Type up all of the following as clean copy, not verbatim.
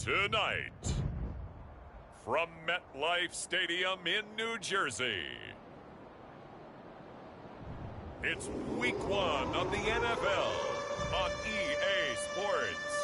Tonight, from MetLife Stadium in New Jersey, it's Week 1 of the NFL on EA Sports.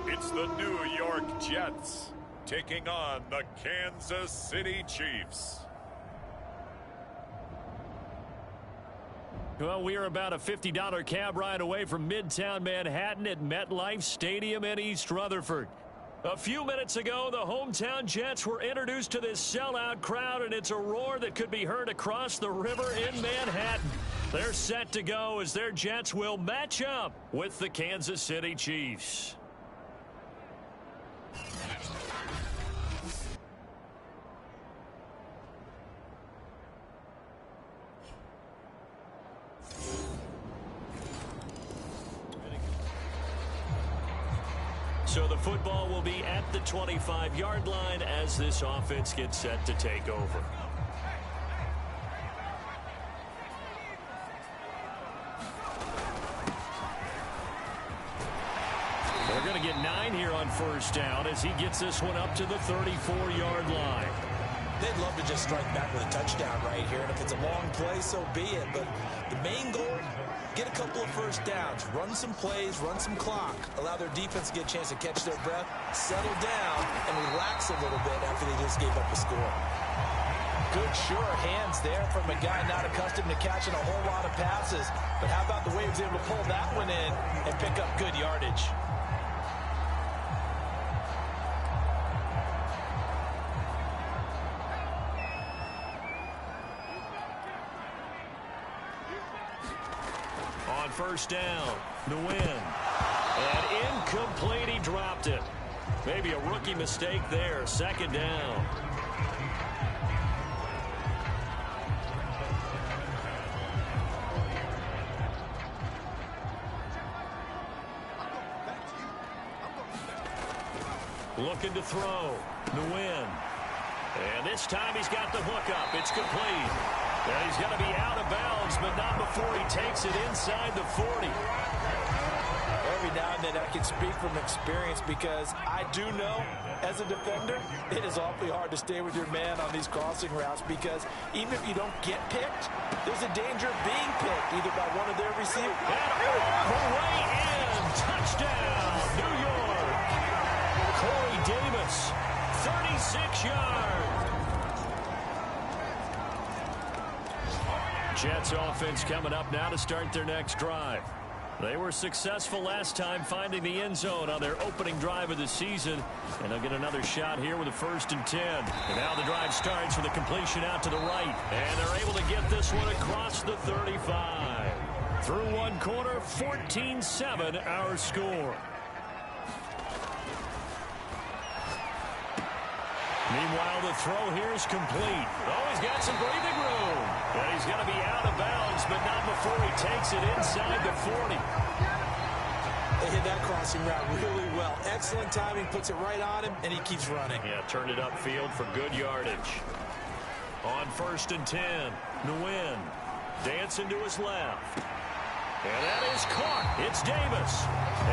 It's the New York Jets taking on the Kansas City Chiefs. Well, we are about a $50 cab ride away from Midtown Manhattan at MetLife Stadium in East Rutherford. A few minutes ago, the hometown Jets were introduced to this sellout crowd, and it's a roar that could be heard across the river in Manhattan. They're set to go as their Jets will match up with the Kansas City Chiefs. So the football will be at the 25-yard line as this offense gets set to take over. They're going to get 9 here on first down as he gets this one up to the 34-yard line. They'd love to just strike back with a touchdown right here, and if it's a long play, so be it. But the main goal, get a couple of first downs, run some plays, run some clock, allow their defense to get a chance to catch their breath, settle down, and relax a little bit after they just gave up a score. Good, sure hands there from a guy not accustomed to catching a whole lot of passes. But how about the way he was able to pull that one in and pick up good yardage? On first down, the win. And incomplete, he dropped it. Maybe a rookie mistake there, second down. Looking to throw, the win. And this time he's got the hook up. It's complete. And he's going to be out of bounds, but not before he takes it inside the 40. Every now and then I can speak from experience because I do know, as a defender, it is awfully hard to stay with your man on these crossing routes because even if you don't get picked, there's a danger of being picked, either by one of their receivers. Way in! Touchdown, New York! Corey Davis, 36 yards. Jets offense coming up now to start their next drive. They were successful last time finding the end zone on their opening drive of the season, and they'll get another shot here with a 1st and 10. And now the drive starts with a completion out to the right, and they're able to get this one across the 35. Through one quarter, 14-7 our score. Meanwhile, the throw here is complete. Oh, he's got some breathing room. And he's going to be out of bounds, but not before he takes it inside the 40. They hit that crossing route really well. Excellent timing, puts it right on him, and he keeps running. Yeah, turned it upfield for good yardage. On 1st and 10, Nguyen dancing to his left. And that is caught. It's Davis.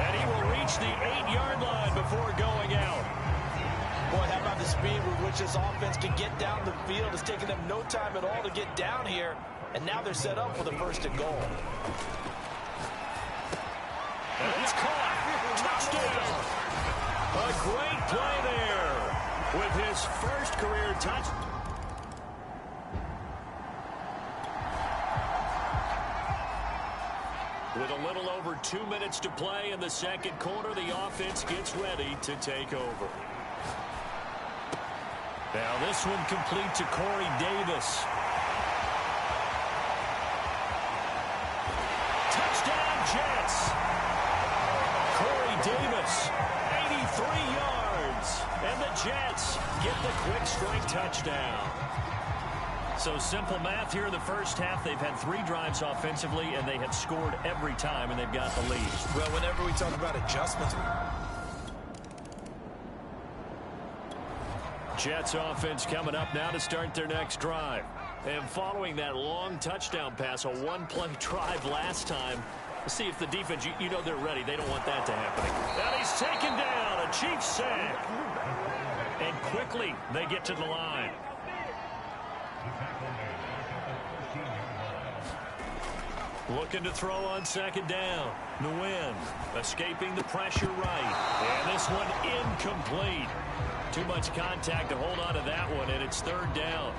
And he will reach the 8-yard line before going out. Boy, how about the speed with which this offense can get down the field? It's taken them no time at all to get down here, and now they're set up for the 1st and goal. And it's caught. Touchdown. A great play there with his first career touch. With a little over 2 minutes to play in the second quarter, the offense gets ready to take over. Now this one complete to Corey Davis. Touchdown Jets. Corey Davis, 83 yards. And the Jets get the quick strike touchdown. So simple math here in the first half. They've had 3 drives offensively, and they have scored every time, and they've got the lead. Well, whenever we talk about adjustments, Jets offense coming up now to start their next drive. And following that long touchdown pass, a one-play drive last time, let's see if the defense, you know they're ready. They don't want that to happen. And he's taken down, a Chiefs sack. And quickly they get to the line. Looking to throw on second down. Nguyen escaping the pressure right. And this one incomplete. Too much contact to hold on to that one, and it's third down.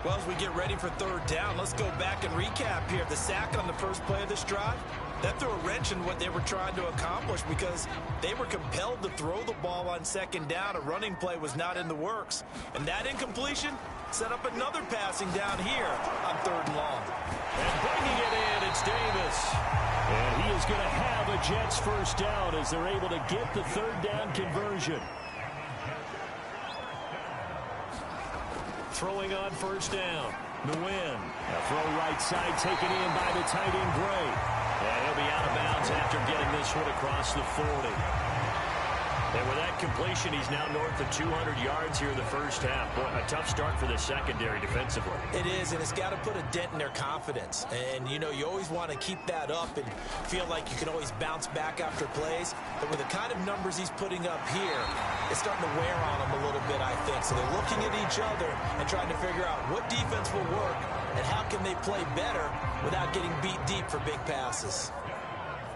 well, as we get ready for third down, let's go back and recap here. The sack on the first play of this drive, that threw a wrench in what they were trying to accomplish because they were compelled to throw the ball on second down. A running play was not in the works. And that incompletion set up another passing down here on third and long. And bringing it in, it's Davis. And he is going to have a Jets first down as they're able to get the third down conversion. Throwing on first down. Nguyen. A throw right side taken in by the tight end Gray. And he'll be out of bounds after getting this one across the 40. And with that completion, he's now north of 200 yards here in the first half. Boy, a tough start for the secondary defensively. It is, and it's got to put a dent in their confidence. And, you know, you always want to keep that up and feel like you can always bounce back after plays. But with the kind of numbers he's putting up here, it's starting to wear on them a little bit, I think. So they're looking at each other and trying to figure out what defense will work and how can they play better without getting beat deep for big passes.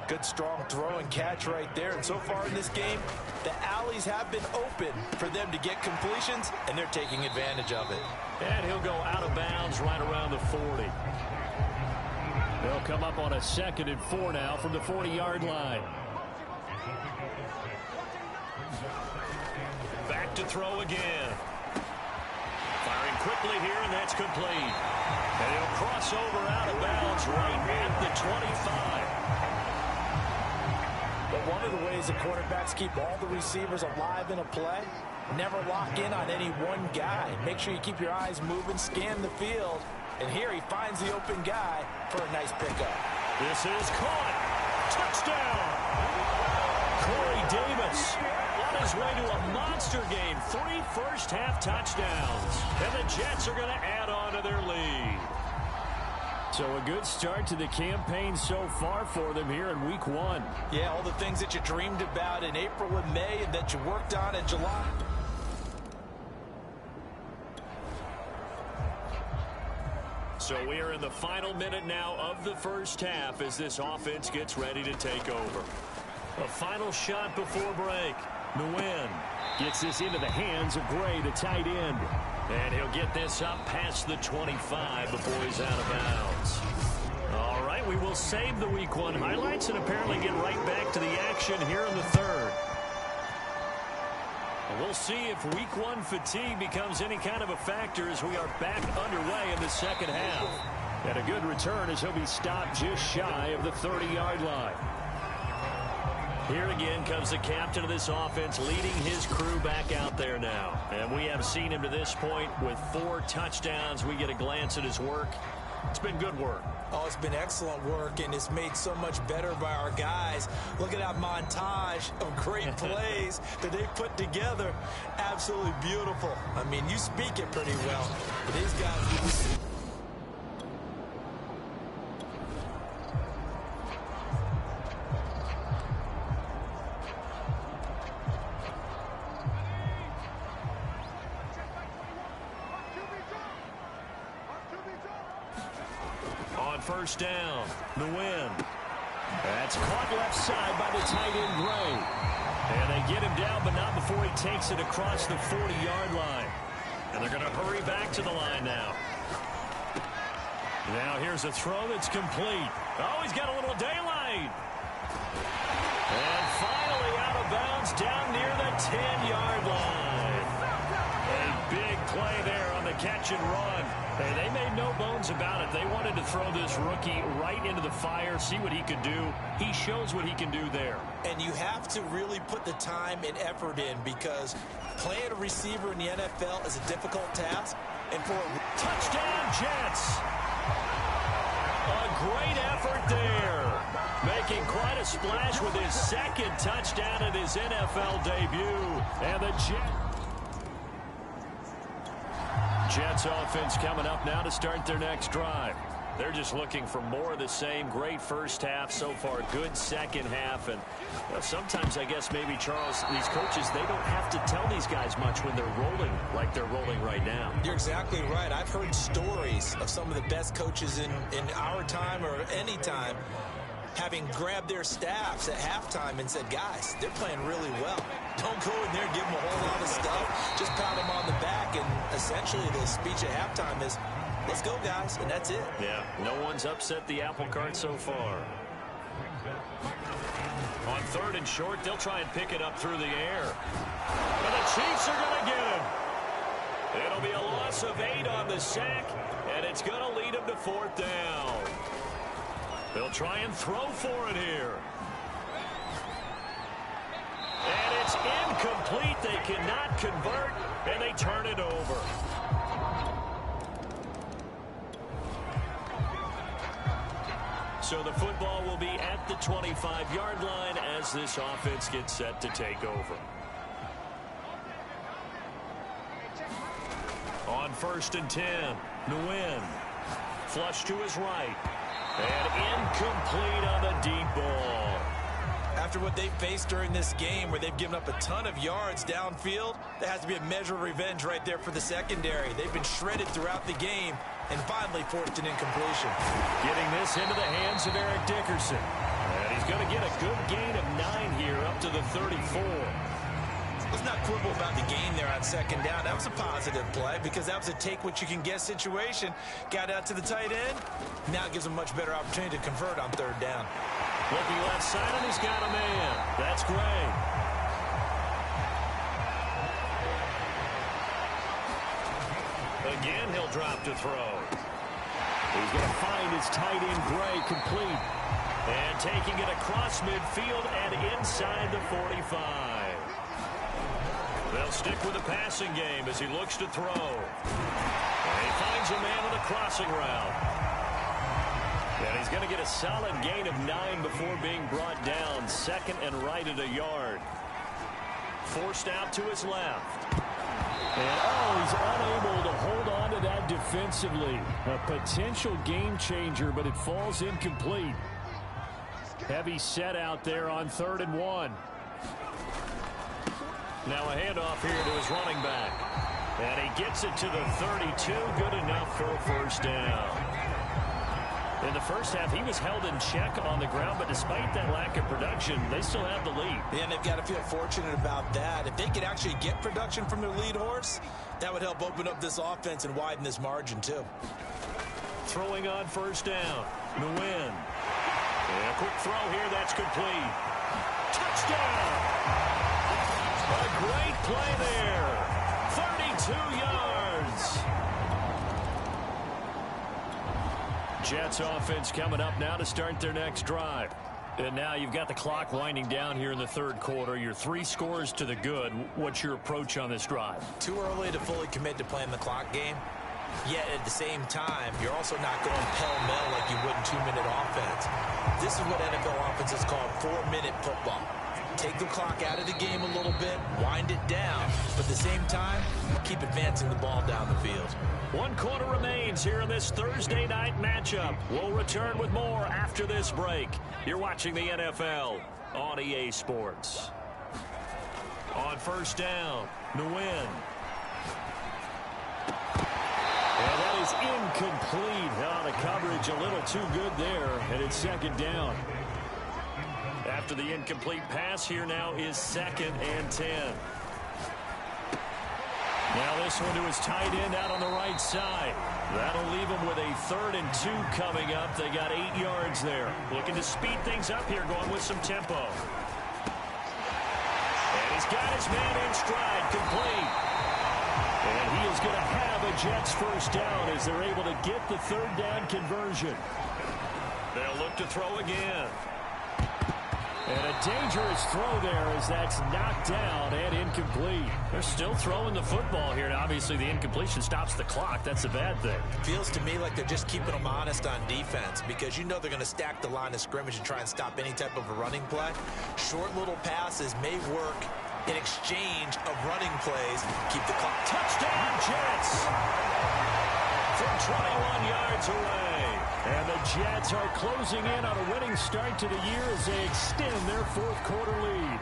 Good, strong throw and catch right there. And so far in this game, the alleys have been open for them to get completions, and they're taking advantage of it. And he'll go out of bounds right around the 40. They'll come up on a 2nd and 4 now from the 40-yard line. Back to throw again. Firing quickly here, and that's complete. And he'll cross over out of bounds right at the 25. But one of the ways the quarterbacks keep all the receivers alive in a play, never lock in on any one guy. Make sure you keep your eyes moving, scan the field. And here he finds the open guy for a nice pickup. This is caught. Touchdown. Corey Davis on his way to a monster game. 3 first-half touchdowns. And the Jets are going to add on to their lead. So a good start to the campaign so far for them here in week 1. Yeah, all the things that you dreamed about in April and May and that you worked on in July. So we are in the final minute now of the first half as this offense gets ready to take over. A final shot before break. Nguyen gets this into the hands of Gray, the tight end. And he'll get this up past the 25 before he's out of bounds. All right, we will save the week 1 highlights and apparently get right back to the action here in the third. And we'll see if week 1 fatigue becomes any kind of a factor as we are back underway in the second half. And a good return as he'll be stopped just shy of the 30-yard line. Here again comes the captain of this offense leading his crew back out there now. And we have seen him to this point with 4 touchdowns. We get a glance at his work. It's been good work. Oh, it's been excellent work, and it's made so much better by our guys. Look at that montage of great plays that they put together. Absolutely beautiful. I mean, you speak it pretty well. But these guys... First down, Nguyen. That's caught left side by the tight end Gray. And they get him down, but not before he takes it across the 40-yard line. And they're going to hurry back to the line now. Now here's a throw that's complete. Oh, he's got a little daylight. And finally out of bounds down near the 10-yard line. A big play there on the catch and run. Hey, they made no bones about it. They wanted to throw this rookie right into the fire, see what he could do. He shows what he can do there. And you have to really put the time and effort in, because playing a receiver in the NFL is a difficult task. And for a touchdown, Jets. A great effort there. Making quite a splash with his second touchdown in his NFL debut. And the Jets offense coming up now to start their next drive. They're just looking for more of the same. Great first half so far. Good second half. And sometimes, I guess, maybe, Charles, these coaches, they don't have to tell these guys much when they're rolling like they're rolling right now. You're exactly right. I've heard stories of some of the best coaches in our time or any time having grabbed their staffs at halftime and said, guys, they're playing really well. Don't go in there and give them a whole lot of stuff. Just pat them on the back. And essentially the speech at halftime is, let's go, guys, and that's it. Yeah, no one's upset the apple cart so far. On third and short, they'll try and pick it up through the air. And the Chiefs are going to get him. It'll be a loss of 8 on the sack, and it's going to lead them to fourth down. They'll try and throw for it here. And it's incomplete. They cannot convert, and they turn it over. So the football will be at the 25-yard line as this offense gets set to take over. On 1st and 10, Nguyen. Flush to his right. And incomplete on the deep ball. After what they faced during this game, where they've given up a ton of yards downfield, there has to be a measure of revenge right there for the secondary. They've been shredded throughout the game, and finally forced an incompletion. Getting this into the hands of Eric Dickerson. And he's going to get a good gain of 9 here up to the 34. Let's not quibble about the gain there on second down. That was a positive play, because that was a take-what-you-can-get situation. Got out to the tight end. Now gives him a much better opportunity to convert on third down. Looking left side, and he's got a man. That's great. Again, he'll drop to throw. He's going to find his tight end, Gray, complete. And taking it across midfield and inside the 45. They'll stick with the passing game as he looks to throw. And he finds a man on the crossing route. And he's going to get a solid gain of 9 before being brought down. Second and right at a yard. Forced out to his left. And, he's unable to hold on to that defensively. A potential game changer, but it falls incomplete. Heavy set out there on 3rd and 1. Now a handoff here to his running back. And he gets it to the 32. Good enough for a first down. In the first half, he was held in check on the ground, but despite that lack of production, they still have the lead. And they've got to feel fortunate about that. If they could actually get production from their lead horse, that would help open up this offense and widen this margin, too. Throwing on first down. Nguyen. And a quick throw here. That's complete. Touchdown! A great play there. 32 yards. Jets offense coming up now to start their next drive. And now you've got the clock winding down here in the third quarter. You're 3 scores to the good. What's your approach on this drive? Too early to fully commit to playing the clock game. Yet at the same time, you're also not going pell-mell like you would in 2-minute offense. This is what NFL offenses call 4-minute football. Take the clock out of the game a little bit, wind it down, but at the same time, keep advancing the ball down the field. 1 quarter remains here in this Thursday night matchup. We'll return with more after this break. You're watching the NFL on EA Sports. On first down, Nguyen. And that is incomplete. The coverage a little too good there, and it's second down. After the incomplete pass, here now is 2nd and 10. Now this one to his tight end out on the right side. That'll leave him with a 3rd and 2 coming up. They got 8 yards there. Looking to speed things up here, going with some tempo. And he's got his man in stride, complete. And he is is going to have a Jets first down as they're able to get the third down conversion. They'll look to throw again. And a dangerous throw there as that's knocked down and incomplete. They're still throwing the football here, and obviously the incompletion stops the clock. That's a bad thing. Feels to me like they're just keeping them honest on defense because you know they're going to stack the line of scrimmage and try and stop any type of a running play. Short little passes may work in exchange of running plays. Keep the clock. Touchdown, Jets! From 21 yards away. And the Jets are closing in on a winning start to the year as they extend their fourth quarter lead.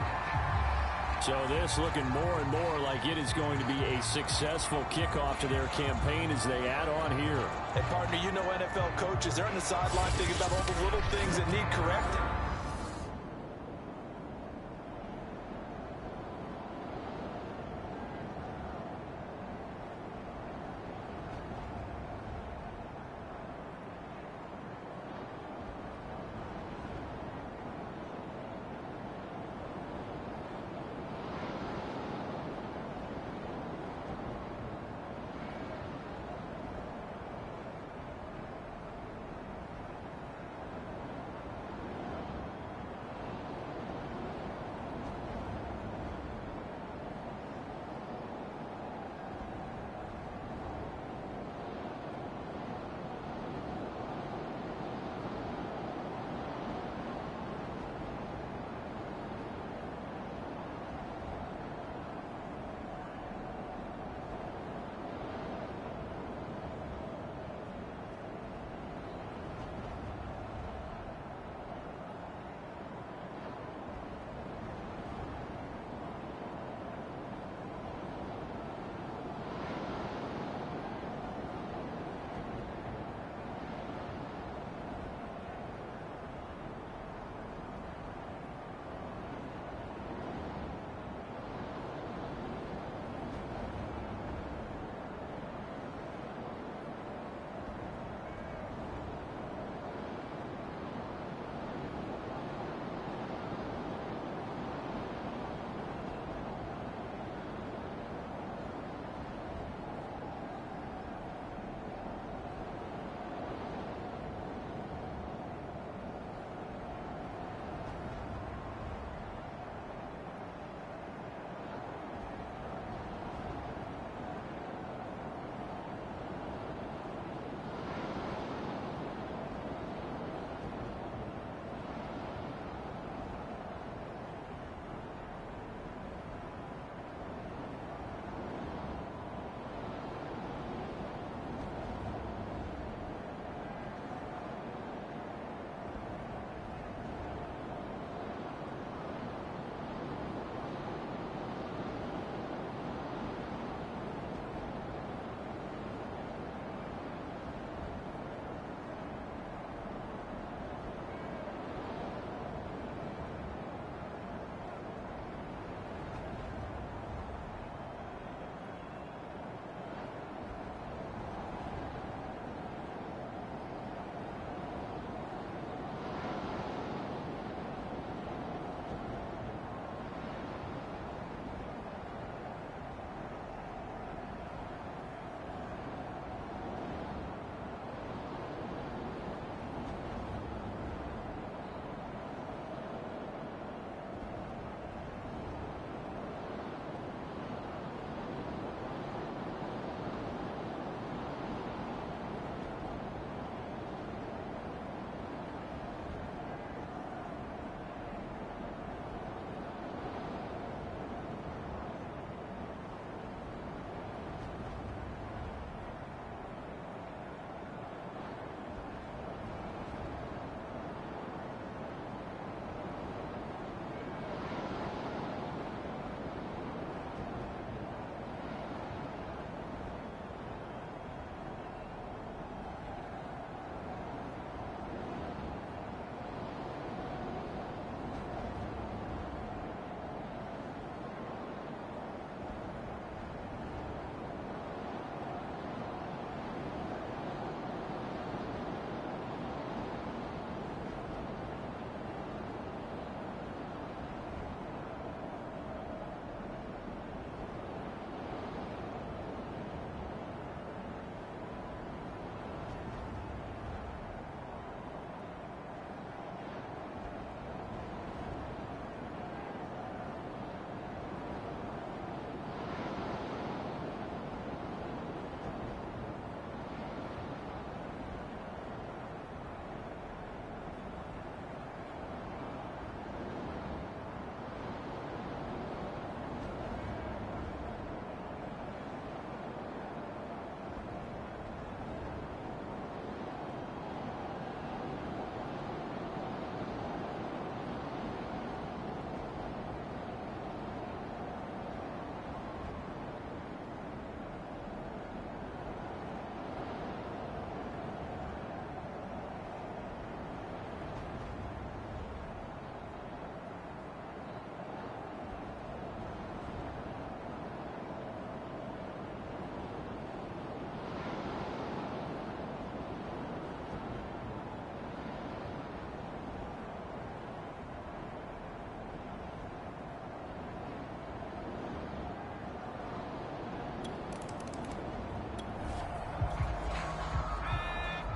So this looking more and more like it is going to be a successful kickoff to their campaign as they add on here. Hey, partner, you know NFL coaches, they're on the sideline thinking about all the little things that need correcting.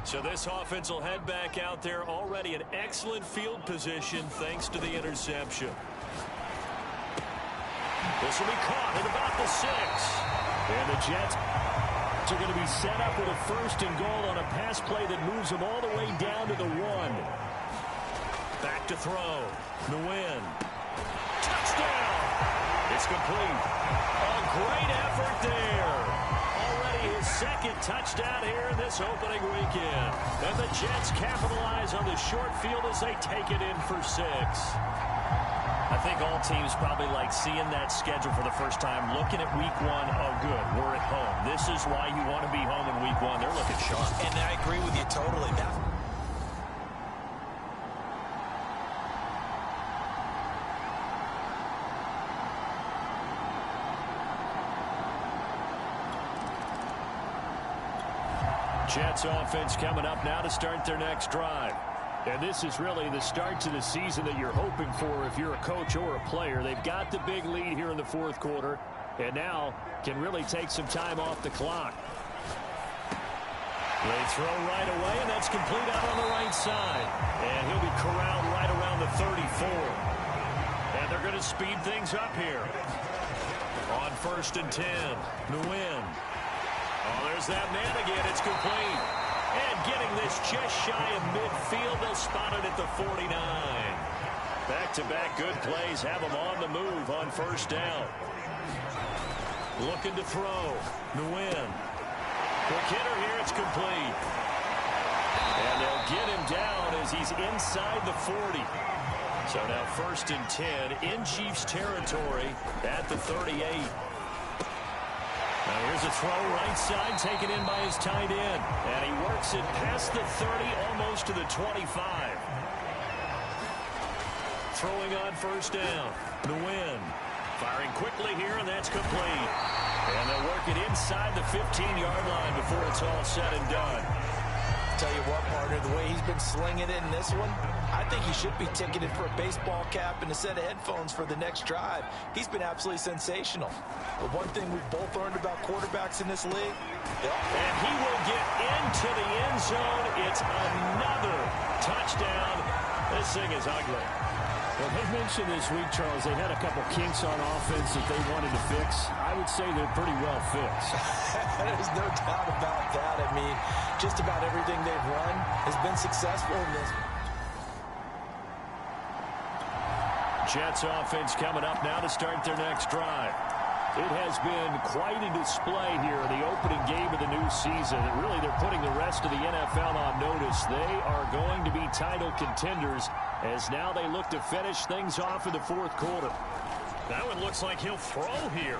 So this offense will head back out there, already in excellent field position thanks to the interception. This will be caught at about the 6. And the Jets are going to be set up with a 1st and goal on a pass play that moves them all the way down to the 1. Back to throw. Nguyen. Touchdown! It's complete. A great effort there. Already his 2nd touchdown here in this opening weekend. And the Jets capitalize on the short field as they take it in for 6. I think all teams probably like seeing that schedule for the first time, looking at week 1. Oh, good, we're at home. This is why you want to be home in week 1. They're looking sharp. And I agree with you totally. Jets offense coming up now to start their next drive. And this is really the start to the season that you're hoping for if you're a coach or a player. They've got the big lead here in the 4th quarter, and now can really take some time off the clock. They throw right away, and that's complete out on the right side. And he'll be corralled right around the 34. And they're going to speed things up here. On 1st and 10, Nguyen. Oh, there's that man again. It's complete. And getting this just shy of midfield, they'll spot it at the 49. Back-to-back good plays have them on the move on 1st down. Looking to throw. Nguyen. Quick hitter here, it's complete. And they'll get him down as he's inside the 40. So now 1st and 10 in Chiefs territory at the 38. Now here's a throw right side taken in by his tight end. And he works it past the 30, almost to the 25. Throwing on 1st down. Nguyen firing quickly here, and that's complete. And they'll work it inside the 15-yard line before it's all said and done. Tell you what, partner, the way he's been slinging it in this one, I think he should be ticketed for a baseball cap and a set of headphones for the next drive. He's been absolutely sensational. But one thing we've both learned about quarterbacks in this league, and he will get into the end zone. It's another touchdown. This thing is ugly. Well, they mentioned this week, Charles, they had a couple kinks on offense that they wanted to fix. I would say they're pretty well fixed. There's no doubt about that. I mean, just about everything they've run has been successful in this. Jets offense coming up now to start their next drive. It has been quite a display here in the opening game of the new season. And really, they're putting the rest of the NFL on notice. They are going to be title contenders as now they look to finish things off in the 4th quarter. That one looks like he'll throw here.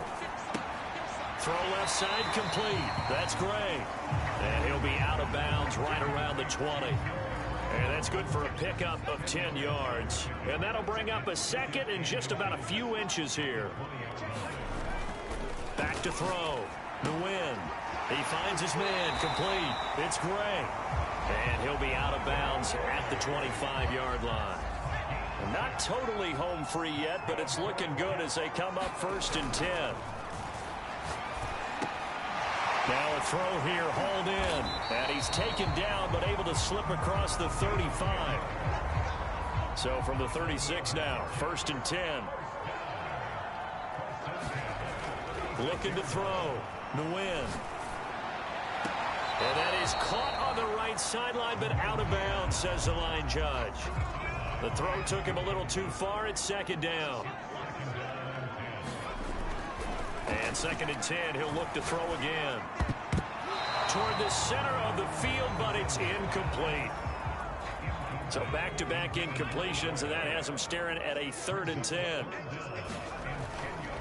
Throw left side complete. That's Gray. And he'll be out of bounds right around the 20. And that's good for a pickup of 10 yards. And that'll bring up a 2nd and just about a few inches here. Back to throw. Nguyen. He finds his man. Complete. It's Gray. And he'll be out of bounds at the 25-yard line. Not totally home free yet, but it's looking good as they come up 1st and 10. Now a throw here, hauled in. And he's taken down, but able to slip across the 35. So from the 36 now, 1st and 10. Looking to throw. Nguyen. And that is caught on the right sideline, but out of bounds, says the line judge. The throw took him a little too far. It's 2nd down. And 2nd and 10, he'll look to throw again. Toward the center of the field, but it's incomplete. So back-to-back incompletions, and that has him staring at a 3rd and 10.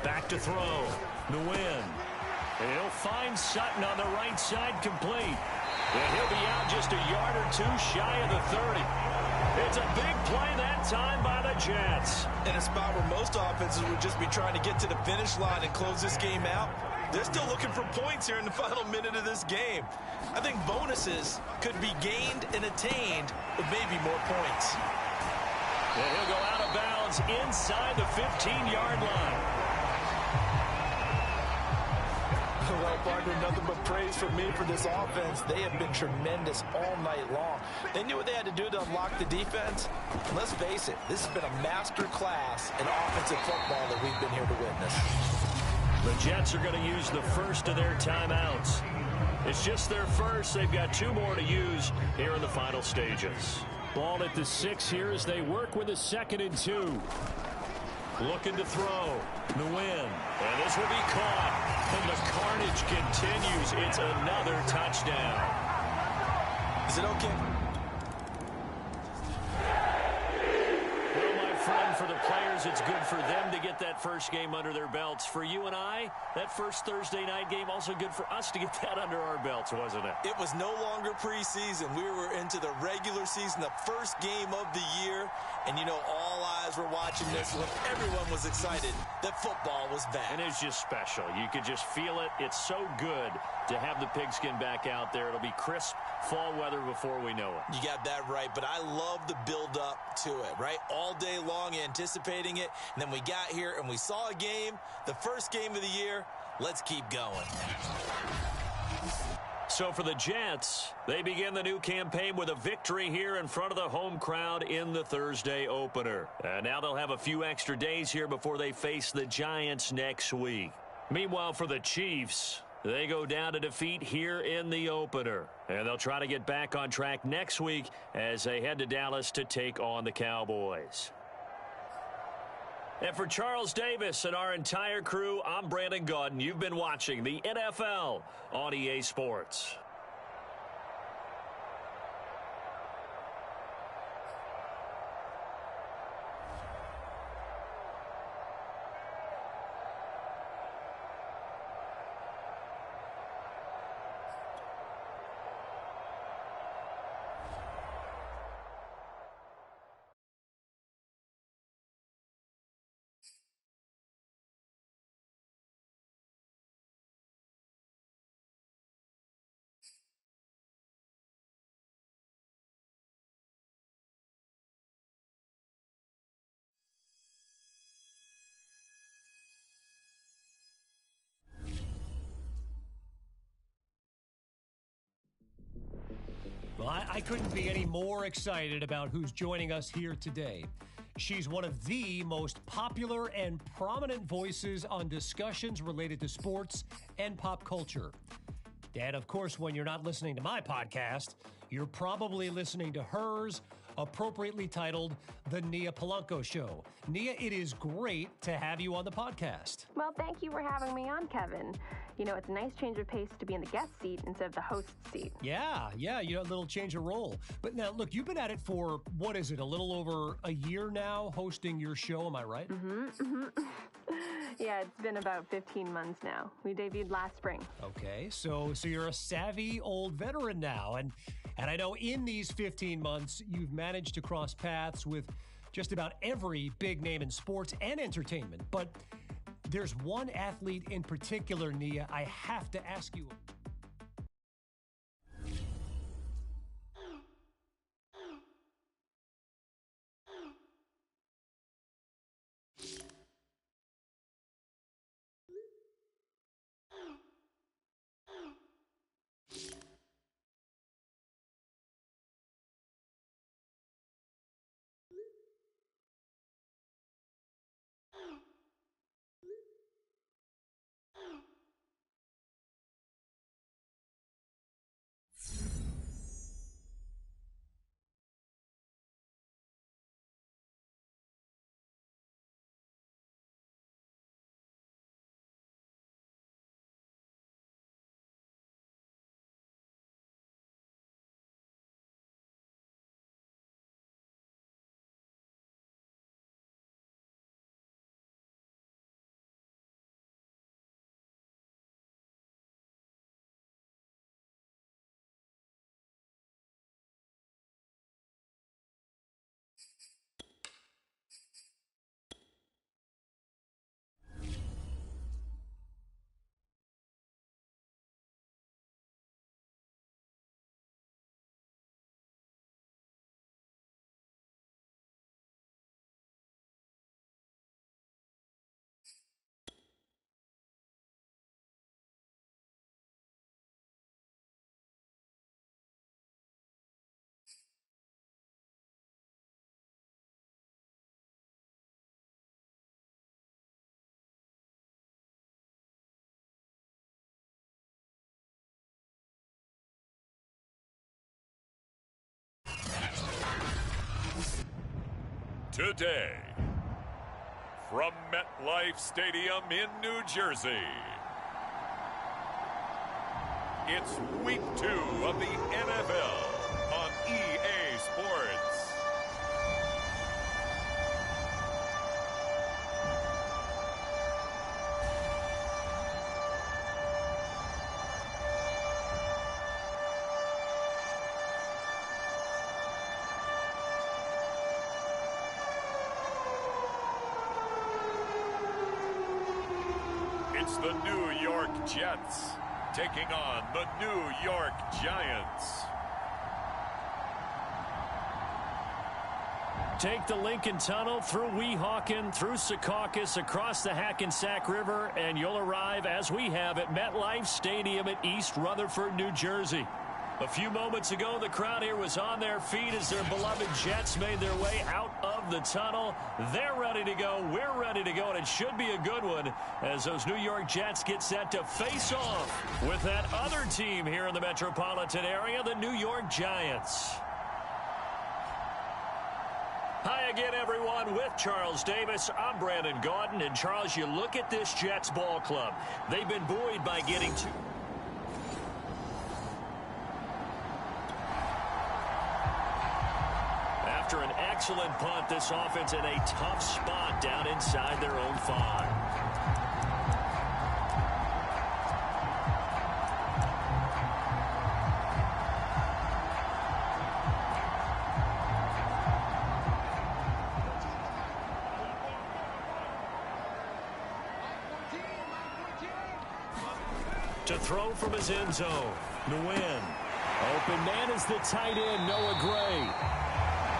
Back to throw. Nguyen. And he'll find Sutton on the right side, complete. And he'll be out just a yard or two shy of the 30. It's a big play that time by the Jets. In a spot where most offenses would just be trying to get to the finish line and close this game out, they're still looking for points here in the final minute of this game. I think bonuses could be gained and attained with maybe more points. And he'll go out of bounds inside the 15-yard line. Well, partner, Gardner, nothing but praise from me for this offense. They have been tremendous all night long. They knew what they had to do to unlock the defense. And let's face it, this has been a master class in offensive football that we've been here to witness. The Jets are going to use the first of their timeouts. It's just their first. They've got 2 more to use here in the final stages. Ball at the 6 here as they work with a 2nd and 2. Looking to throw. The win. And this will be caught. And the carnage continues. It's another touchdown. Is it okay? Well, my friend, for the players, it's good for them to get that first game under their belts. For you and I, that first Thursday night game, also good for us to get that under our belts, wasn't it? It was no longer preseason. We were into the regular season, the first game of the year. And, you know, all eyes were watching this when everyone was excited that football was back. And it's just special. You could just feel it. It's so good to have the pigskin back out there. It'll be crisp fall weather before we know it. You got that right, but I love the build-up to it, right? All day long anticipating it, and then we got here and we saw a game, the first game of the year. Let's keep going. So for the Jets, they begin the new campaign with a victory here in front of the home crowd in the Thursday opener. And now they'll have a few extra days here before they face the Giants next week. Meanwhile, for the Chiefs, they go down to defeat here in the opener. And they'll try to get back on track next week as they head to Dallas to take on the Cowboys. And for Charles Davis and our entire crew, I'm Brandon Gaudin. You've been watching the NFL on EA Sports. Well, I couldn't be any more excited about who's joining us here today. She's one of the most popular and prominent voices on discussions related to sports and pop culture. And, of course, when you're not listening to my podcast, you're probably listening to hers, appropriately titled The Nia Polanco Show. Nia, it is great to have you on the podcast. Well, thank you for having me on, Kevin. You know, it's a nice change of pace to be in the guest seat instead of the host seat. Yeah, you know, a little change of role. But now, look, you've been at it for, what is it, a little over a year now, hosting your show, am I right? Yeah, it's been about 15 months now. We debuted last spring. Okay, so you're a savvy old veteran now, and I know in these 15 months, you've managed to cross paths with just about every big name in sports and entertainment. But there's one athlete in particular, Nia, I have to ask you. today, from MetLife Stadium in New Jersey, it's Week 2 of the NFL on EA Sports. It's the New York Jets taking on the New York Giants. Take the Lincoln Tunnel through Weehawken, through Secaucus, across the Hackensack River, and you'll arrive, as we have, at MetLife Stadium at East Rutherford, New Jersey. A few moments ago, the crowd here was on their feet as their beloved Jets made their way out of the tunnel. They're ready to go. We're ready to go, and it should be a good one as those New York Jets get set to face off with that other team here in the metropolitan area, the New York Giants. Hi again, everyone. With Charles Davis, I'm Brandon Gaudin. And, Charles, you look at this Jets ball club. They've been buoyed by getting to... After an excellent punt, this offense in a tough spot down inside their own 5. To throw from his end zone, Nguyen. Open man is the tight end, Noah Gray.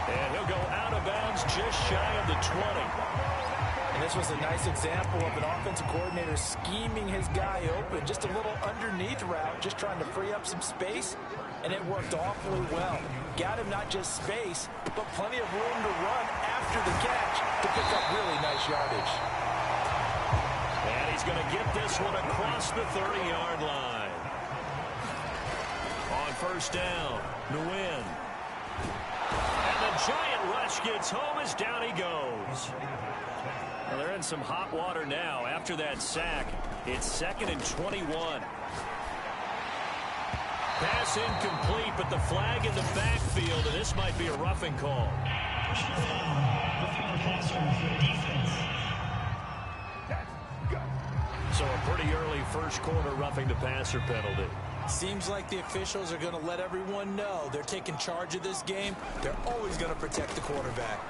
And he'll go out of bounds just shy of the 20. And this was a nice example of an offensive coordinator scheming his guy open. Just a little underneath route, just trying to free up some space. And it worked awfully well. Got him not just space, but plenty of room to run after the catch to pick up really nice yardage. And he's going to get this one across the 30-yard line. On first down, Nguyen. Giant rush gets home as down he goes. Well, they're in some hot water now after that sack. It's 2nd and 21. Pass incomplete, but the flag in the backfield, and this might be a roughing call. So a pretty early first quarter roughing the passer penalty. Seems like the officials are going to let everyone know they're taking charge of this game. They're always going to protect the quarterback.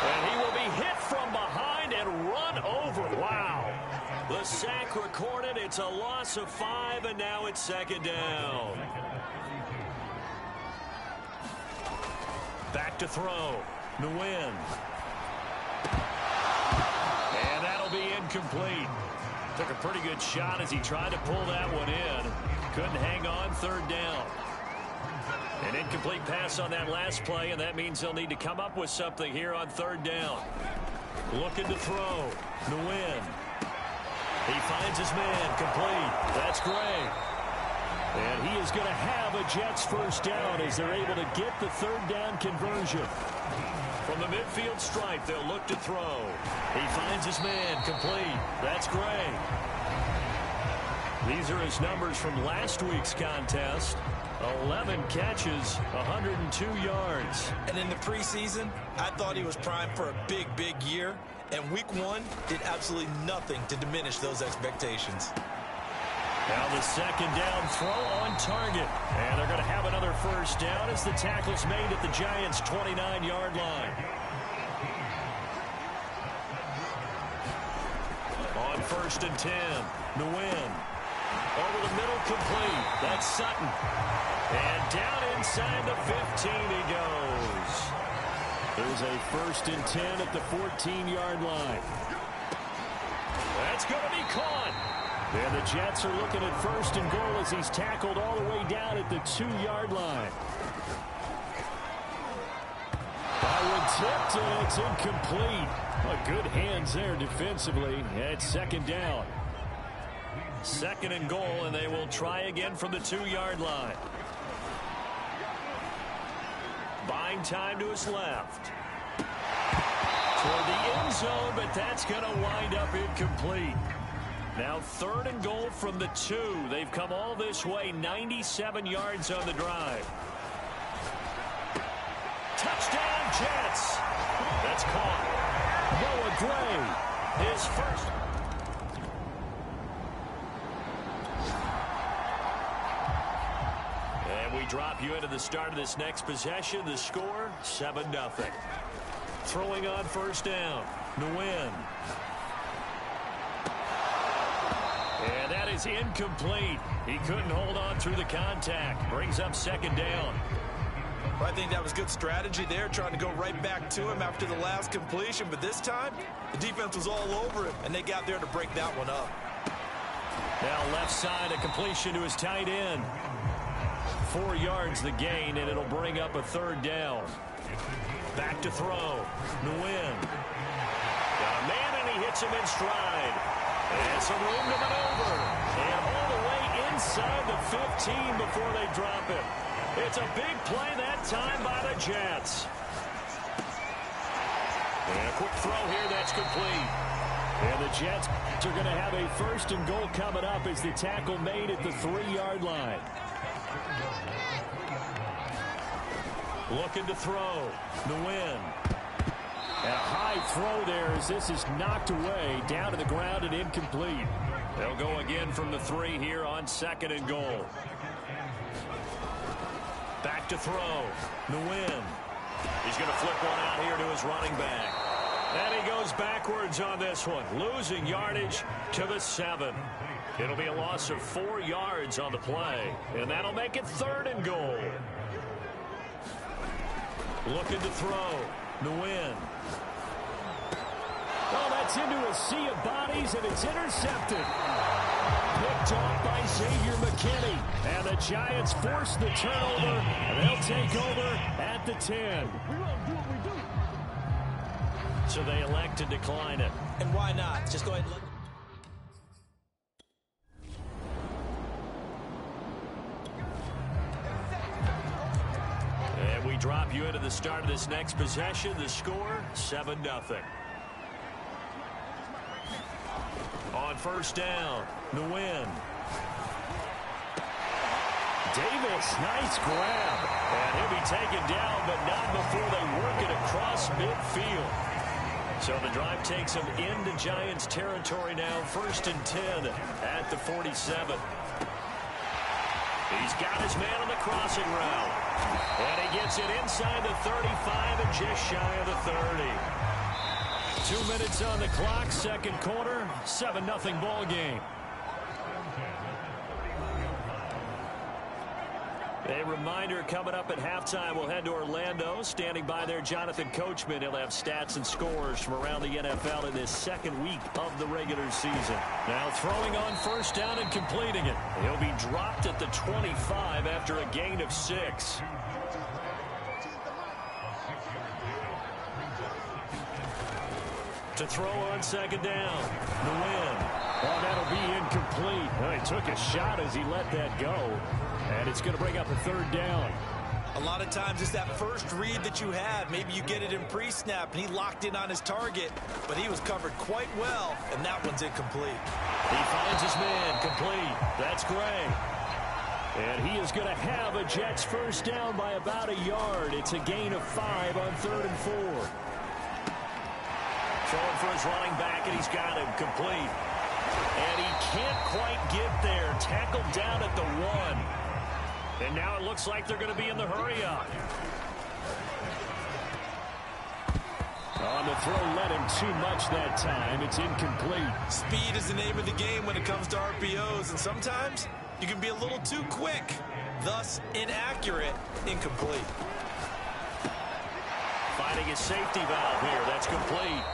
And he will be hit from behind and run over. Wow. The sack recorded. It's a loss of 5, and now it's 2nd down. Back to throw. Nguyen. And that'll be incomplete. Took a pretty good shot as he tried to pull that one in. Couldn't hang on. 3rd down. An incomplete pass on that last play, and that means they'll need to come up with something here on 3rd down. Looking to throw. Nguyen. He finds his man. Complete. That's Gray. And he is going to have a Jets first down as they're able to get the 3rd down conversion. From the midfield stripe, they'll look to throw. He finds his man. Complete. That's Gray. These are his numbers from last week's contest. 11 catches, 102 yards. And in the preseason, I thought he was primed for a big, big year. And week 1 did absolutely nothing to diminish those expectations. Now the 2nd down throw on target. And they're going to have another first down as the tackle's made at the Giants' 29-yard line. On 1st and 10, Nguyen. Over the middle, complete. That's Sutton. And down inside the 15 he goes. There's a 1st and 10 at the 14-yard line. That's going to be caught. And the Jets are looking at 1st and goal as he's tackled all the way down at the 2-yard line. That one tipped, and it's incomplete. Well, good hands there defensively. It's 2nd down. 2nd and goal, and they will try again from the 2-yard line. Buying time to his left. toward the end zone, but that's going to wind up incomplete. Now 3rd and goal from the 2. They've come all this way, 97 yards on the drive. Touchdown, Jets. That's caught. Noah Gray, his first. And we drop you into the start of this next possession. The score, 7-0. Throwing on 1st down, Nguyen. And that is incomplete. He couldn't hold on through the contact. Brings up 2nd down. I think that was good strategy there, trying to go right back to him after the last completion. But this time, the defense was all over him, and they got there to break that one up. Now left side, a completion to his tight end. 4 yards the gain, and it'll bring up a 3rd down. Back to throw. Nguyen. Got a man, and he hits him in stride. And some room to maneuver. And all the way inside the 15 before they drop him. It's a big play that time by the Jets. And a quick throw here that's complete. And the Jets are going to have a 1st and goal coming up as the tackle made at the 3-yard line. Looking to throw. Nguyen. And a high throw there as this is knocked away down to the ground and incomplete. They'll go again from the 3 here on 2nd and goal. Back to throw. Nguyen. He's going to flip one out here to his running back. And he goes backwards on this one, losing yardage to the 7. It'll be a loss of 4 yards on the play, and that'll make it 3rd and goal. Looking to throw. Nguyen. Oh, that's into a sea of bodies, and it's intercepted. Picked off by Xavier McKinney. And the Giants force the turnover, and they'll take over at the 10. So they elect to decline it. And why not? Just go ahead and look. And we drop you into the start of this next possession. The score, 7-0. On 1st down, Nguyen. Davis, nice grab. And he'll be taken down, but not before they work it across midfield. So the drive takes him into Giants territory now. 1st and 10 at the 47. He's got his man on the crossing route. And he gets it inside the 35 and just shy of the 30. 2 minutes on the clock, 2nd quarter, 7-0 ball game. A reminder coming up at halftime, we'll head to Orlando. Standing by there, Jonathan Coachman. He'll have stats and scores from around the NFL in this 2nd week of the regular season. Now throwing on 1st down and completing it. He'll be dropped at the 25 after a gain of 6. To throw on 2nd down. Nguyen. Oh, that'll be incomplete. Well, he took a shot as he let that go. And it's going to bring up a 3rd down. A lot of times it's that first read that you have. Maybe you get it in pre-snap, and he locked in on his target, but he was covered quite well, and that one's incomplete. He finds his man complete. That's Gray. And he is going to have a Jets 1st down by about a yard. It's a gain of 5 on 3rd and 4. Throwing for his running back, and he's got him complete. And he can't quite get there. Tackled down at the 1. And now it looks like they're going to be in the hurry-up. On the throw, let him too much that time. It's incomplete. Speed is the name of the game when it comes to RPOs, and sometimes you can be a little too quick, thus inaccurate, incomplete. Finding a safety valve here. That's complete.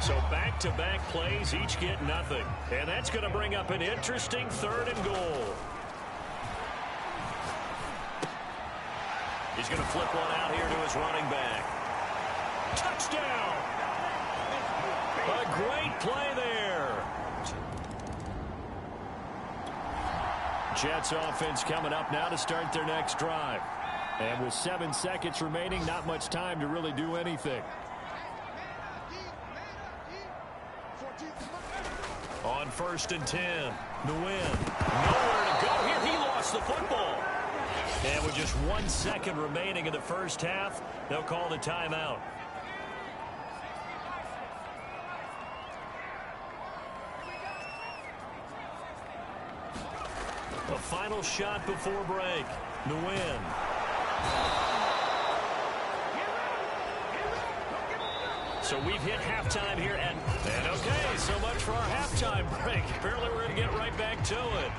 So back-to-back plays, each get nothing. And that's going to bring up an interesting 3rd and goal. He's going to flip one out here to his running back. Touchdown! A great play there. Jets offense coming up now to start their next drive. And with 7 seconds remaining, not much time to really do anything. first and 10. Nguyen. Nowhere to go here. He lost the football. And with just 1 second remaining in the first half, they'll call the timeout. A final shot before break. Nguyen. So we've hit halftime here, and okay, so much for our halftime break. Apparently we're going to get right back to it.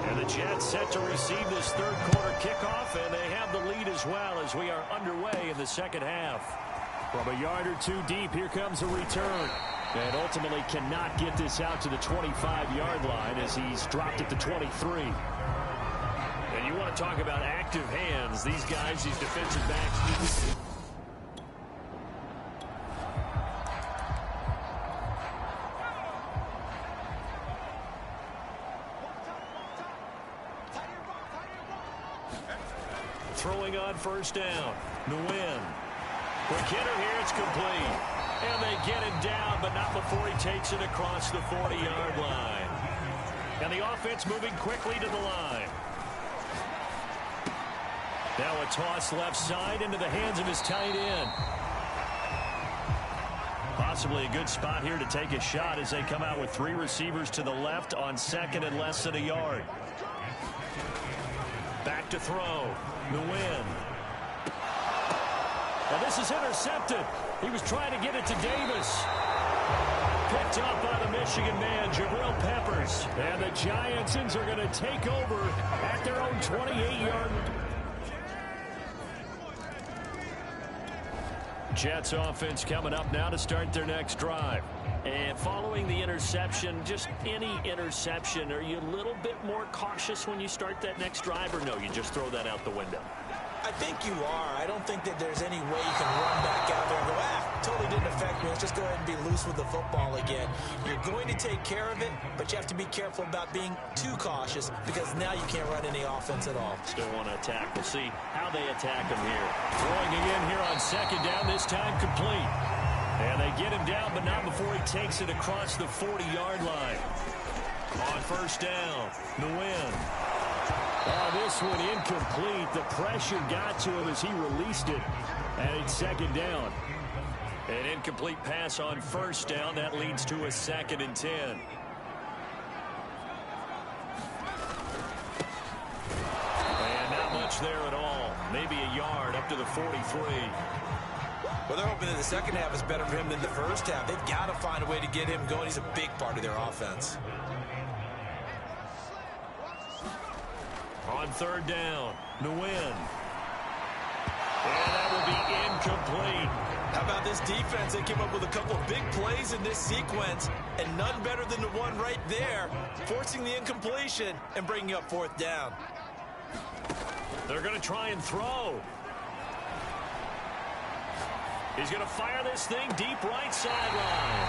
And the Jets set to receive this third quarter kickoff, and they have the lead as well as we are underway in the second half. From a yard or two deep, here comes a return. And ultimately cannot get this out to the 25-yard line as he's dropped at the 23. And you want to talk about active hands. These guys, these defensive backs. Throwing on first down. Nguyen. Quick hitter here, it's complete. And they get him down, but not before he takes it across the 40-yard line. And the offense moving quickly to the line. Now a toss left side into the hands of his tight end. Possibly a good spot here to take a shot as they come out with 3 receivers to the left on second and less than a yard. Back to throw. Nguyen. Now this is intercepted. He was trying to get it to Davis. Picked up by the Michigan man, Jabril Peppers. And the Giantsons are going to take over at their own 28-yard. Jets offense coming up now to start their next drive. And following the interception, just any interception, are you a little bit more cautious when you start that next drive, or no, you just throw that out the window? I think you are. I don't think that there's any way you can run back out there and go, totally didn't affect me. Let's just go ahead and be loose with the football again. You're going to take care of it, but you have to be careful about being too cautious because now you can't run any offense at all. Still want to attack. We'll see how they attack him here. Throwing again here on second down, this time complete. And they get him down, but not before he takes it across the 40-yard line. On first down, Nguyen. Oh, this one incomplete. The pressure got to him as he released it. And it's second down. An incomplete pass on first down. That leads to a 2nd and 10. And not much there at all. Maybe a yard up to the 43. Well, they're hoping that the second half is better for him than the first half. They've got to find a way to get him going. He's a big part of their offense. On third down, Nguyen. And that will be incomplete. How about this defense? They came up with a couple of big plays in this sequence, and none better than the one right there, forcing the incompletion and bringing up 4th down. They're going to try and throw. He's going to fire this thing deep right sideline.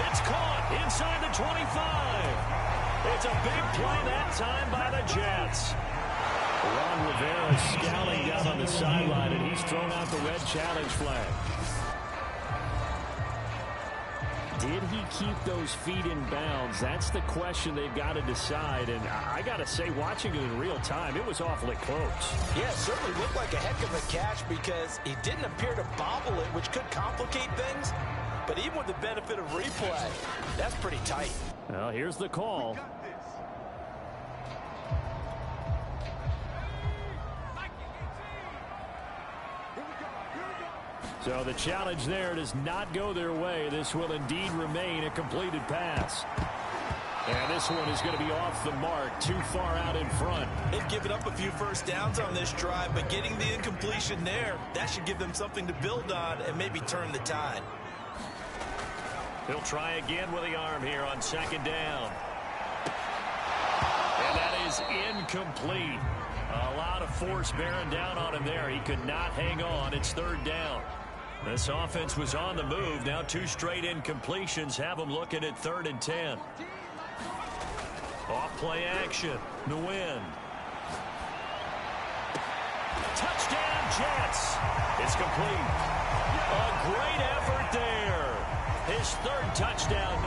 It's caught inside the 25. It's a big play that time by the Jets. Ron Rivera scowling down on the sideline, and he's thrown out the red challenge flag. Did he keep those feet in bounds? That's the question they've got to decide. And I got to say, watching it in real time, it was awfully close. Yeah, it certainly looked like a heck of a catch because he didn't appear to bobble it, which could complicate things. But even with the benefit of replay, that's pretty tight. Well, here's the call. So the challenge there does not go their way. This will indeed remain a completed pass. And this one is going to be off the mark, too far out in front. They've given up a few first downs on this drive, but getting the incompletion there, that should give them something to build on and maybe turn the tide. He'll try again with the arm here on second down. And that is incomplete. A lot of force bearing down on him there. He could not hang on. It's third down. This offense was on the move. Now 2 straight incompletions have them looking at 3rd and 10. Off play action. Nguyen. Touchdown, Jets. It's complete. A great effort there. His third touchdown.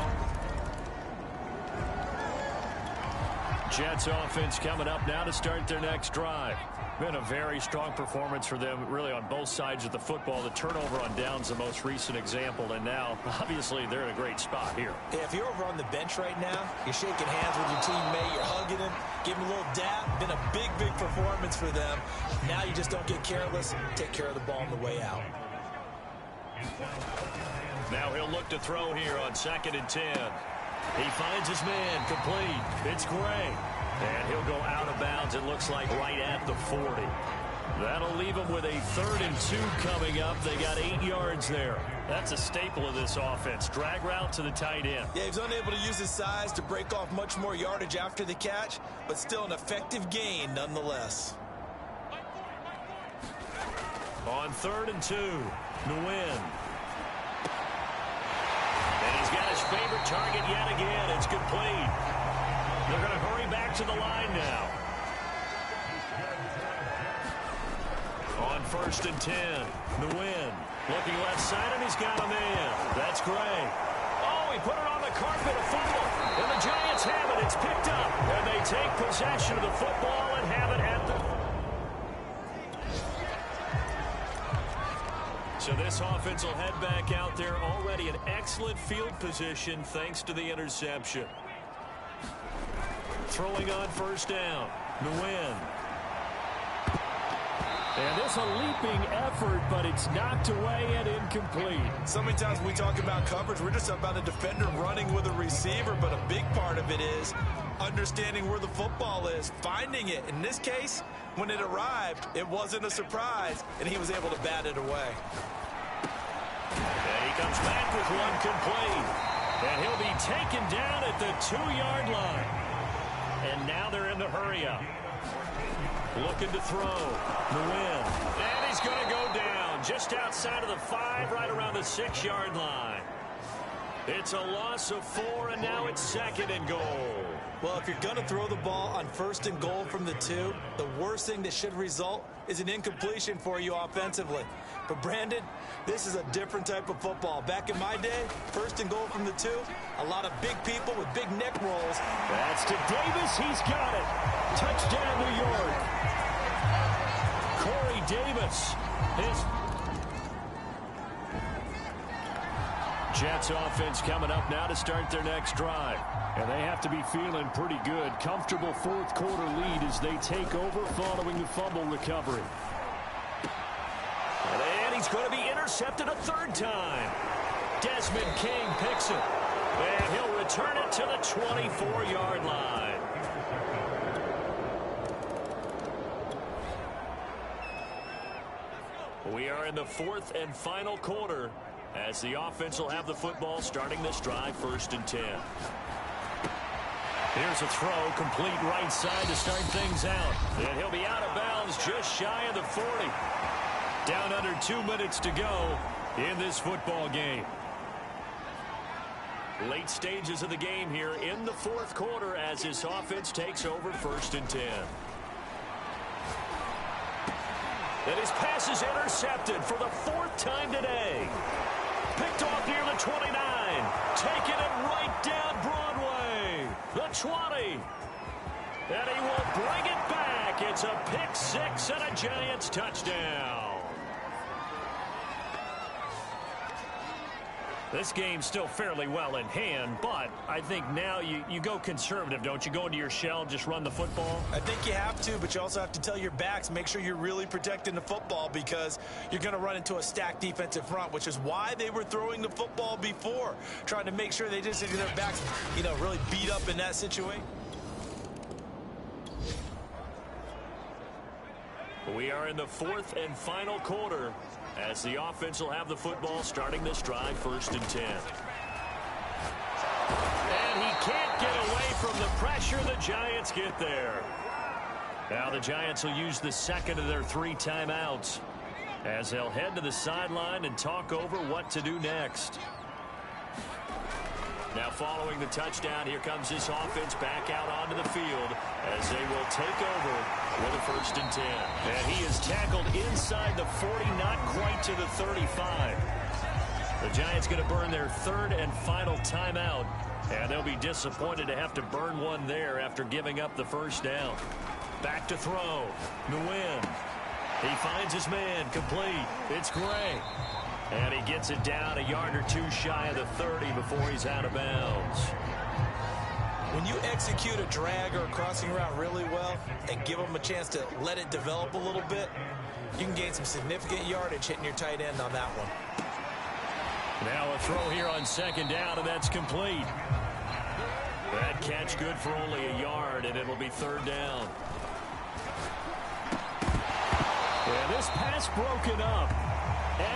Jets offense coming up now to start their next drive. Been a very strong performance for them, really, on both sides of the football. The turnover on downs, the most recent example, and now, obviously, they're in a great spot here. Yeah, if you're over on the bench right now, you're shaking hands with your teammate, you're hugging him, give him a little dap. Been a big, big performance for them. Now you just don't get careless. Take care of the ball on the way out. Now he'll look to throw here on 2nd and 10. He finds his man, complete. It's Gray. And he'll go out of bounds, it looks like, right at the 40. That'll leave him with a 3rd and 2 coming up. They got 8 yards there. That's a staple of this offense. Drag route to the tight end. Yeah, he's unable to use his size to break off much more yardage after the catch, but still an effective gain nonetheless. On 3rd and 2, Nguyen. And he's got his favorite target yet again. It's complete. They're going to hurry back to the line now. On 1st and 10, Nguyen. Looking left side, and he's got a man. That's Gray. Oh, he put it on the carpet, a fumble. And the Giants have it. It's picked up. And they take possession of the football and have it at the... So this offense will head back out there, already in excellent field position thanks to the interception. Throwing on 1st down, Nguyen. And this a leaping effort, but it's knocked away and incomplete. So many times we talk about coverage, we're just about a defender running with a receiver, but a big part of it is understanding where the football is, finding it. In this case, when it arrived, it wasn't a surprise, and he was able to bat it away. And he comes back with one complete. And he'll be taken down at the 2-yard line. And now they're in the hurry-up. Looking to throw. Nguyen. And he's going to go down just outside of the 5, right around the 6-yard line. It's a loss of 4, and now it's 2nd and goal. Well, if you're going to throw the ball on 1st and goal from the 2, the worst thing that should result is an incompletion for you offensively. But, Brandon, this is a different type of football. Back in my day, 1st and goal from the 2, a lot of big people with big neck rolls. That's to Davis. He's got it. Touchdown, New York. Corey Davis. Jets offense coming up now to start their next drive. And they have to be feeling pretty good. Comfortable 4th quarter lead as they take over following the fumble recovery. And he's going to be intercepted a 3rd time. Desmond King picks it. And he'll return it to the 24-yard line. We are in the 4th and final quarter as the offense will have the football starting this drive, 1st and 10. Here's a throw, complete right side to start things out. And he'll be out of bounds just shy of the 40. Down under 2 minutes to go in this football game. Late stages of the game here in the 4th quarter as this offense takes over 1st and 10. And his pass is intercepted for the 4th time today. Picked off near the 29. Taking it right down Broadway. The 20. And he will bring it back. It's a pick 6 and a Giants touchdown. This game's still fairly well in hand, but I think now you go conservative, don't you? Go into your shell, just run the football? I think you have to, but you also have to tell your backs, make sure you're really protecting the football because you're going to run into a stacked defensive front, which is why they were throwing the football before, trying to make sure they just get their backs, really beat up in that situation. We are in the 4th and final quarter as the offense will have the football starting this drive, 1st and 10. And he can't get away from the pressure. The Giants get there. Now the Giants will use the 2nd of their 3 timeouts as they'll head to the sideline and talk over what to do next. Now following the touchdown, here comes this offense back out onto the field as they will take over with a 1st and 10. And he is tackled inside the 40, not quite to the 35. The Giants going to burn their 3rd and final timeout, and they'll be disappointed to have to burn one there after giving up the 1st down. Back to throw. Nguyen. He finds his man, complete. It's Gray. And he gets it down a yard or 2 shy of the 30 before he's out of bounds. When you execute a drag or a crossing route really well and give them a chance to let it develop a little bit, you can gain some significant yardage hitting your tight end on that one. Now a throw here on 2nd down, and that's complete. That catch good for only a yard, and it'll be 3rd down. And this pass broken up.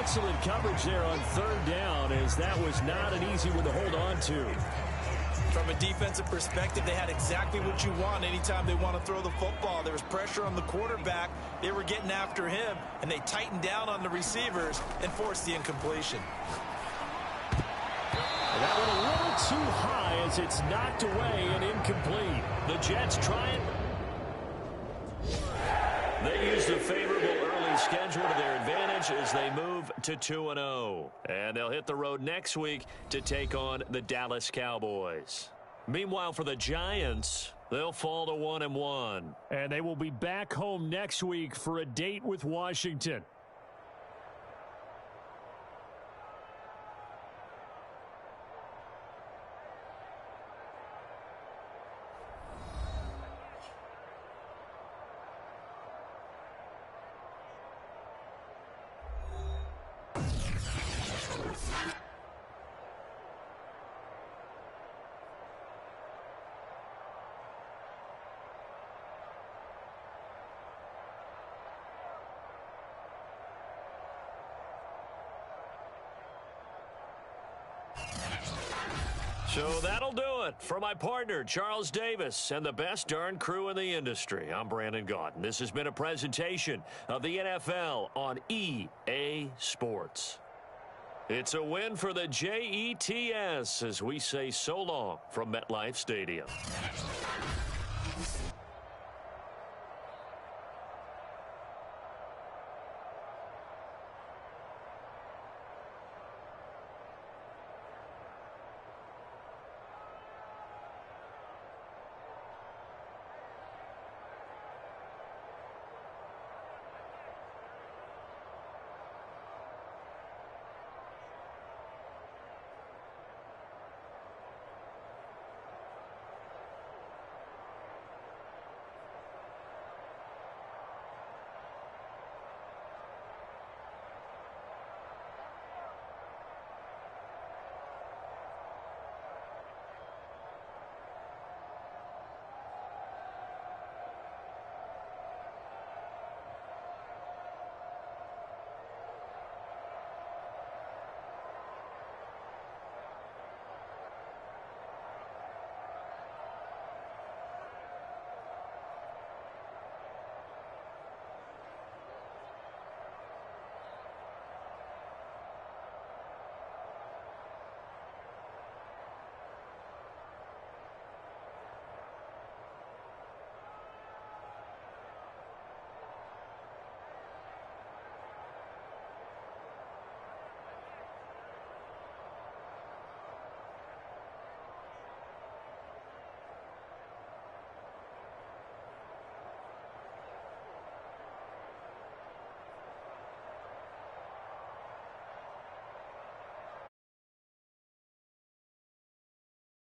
Excellent coverage there on 3rd down, as that was not an easy one to hold on to. From a defensive perspective, they had exactly what you want anytime they want to throw the football. There was pressure on the quarterback. They were getting after him, and they tightened down on the receivers and forced the incompletion. That one a little too high as it's knocked away and incomplete. The Jets trying. They use the favorable early schedule to their advantage as they move to 2-0. And they'll hit the road next week to take on the Dallas Cowboys. Meanwhile, for the Giants, they'll fall to 1-1. And they will be back home next week for a date with Washington. So that'll do it for my partner, Charles Davis, and the best darn crew in the industry. I'm Brandon Gaudin. This has been a presentation of the NFL on EA Sports. It's a win for the Jets as we say so long from MetLife Stadium.